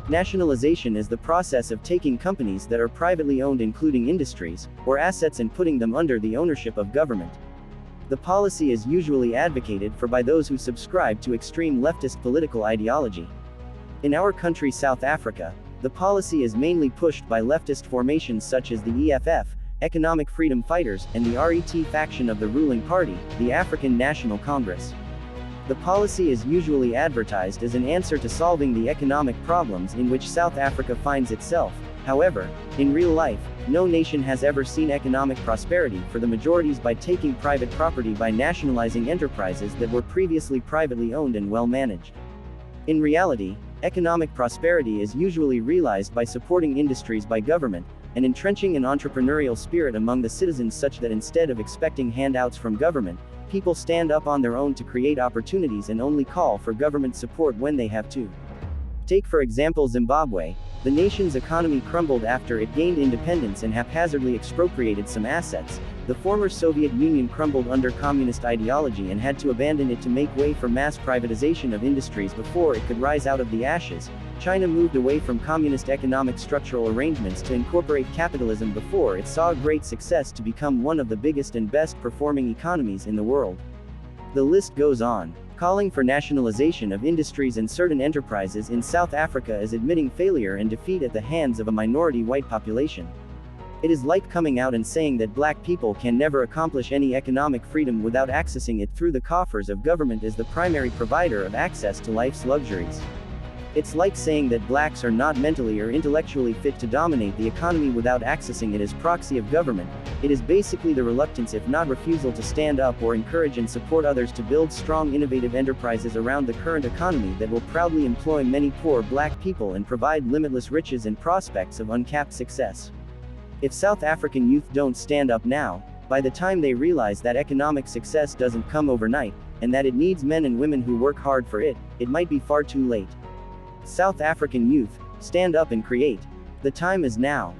Nationalization is the process of taking companies that are privately owned, including industries, or assets, and putting them under the ownership of government. The policy is usually advocated for by those who subscribe to extreme leftist political ideology. In our country, South Africa, the policy is mainly pushed by leftist formations such as the EFF, Economic Freedom Fighters, and the RET faction of the ruling party, the African National Congress. The policy is usually advertised as an answer to solving the economic problems in which South Africa finds itself. However, in real life, no nation has ever seen economic prosperity for the majorities by taking private property by nationalizing enterprises that were previously privately owned and well managed. In reality, economic prosperity is usually realized by supporting industries by government, and entrenching an entrepreneurial spirit among the citizens such that instead of expecting handouts from government, people stand up on their own to create opportunities and only call for government support when they have to. Take for example Zimbabwe. The nation's economy crumbled after it gained independence and haphazardly expropriated some assets. The former Soviet Union crumbled under communist ideology and had to abandon it to make way for mass privatization of industries before it could rise out of the ashes. China moved away from communist economic structural arrangements to incorporate capitalism before it saw great success to become one of the biggest and best performing economies in the world. The list goes on. Calling for nationalization of industries and certain enterprises in South Africa is admitting failure and defeat at the hands of a minority white population. It is like coming out and saying that black people can never accomplish any economic freedom without accessing it through the coffers of government as the primary provider of access to life's luxuries. It's like saying that blacks are not mentally or intellectually fit to dominate the economy without accessing it as proxy of government. It is basically the reluctance, if not refusal, to stand up or encourage and support others to build strong innovative enterprises around the current economy that will proudly employ many poor black people and provide limitless riches and prospects of uncapped success. If South African youth don't stand up now, by the time they realize that economic success doesn't come overnight, and that it needs men and women who work hard for it, it might be far too late. South African youth, stand up and create. The time is now.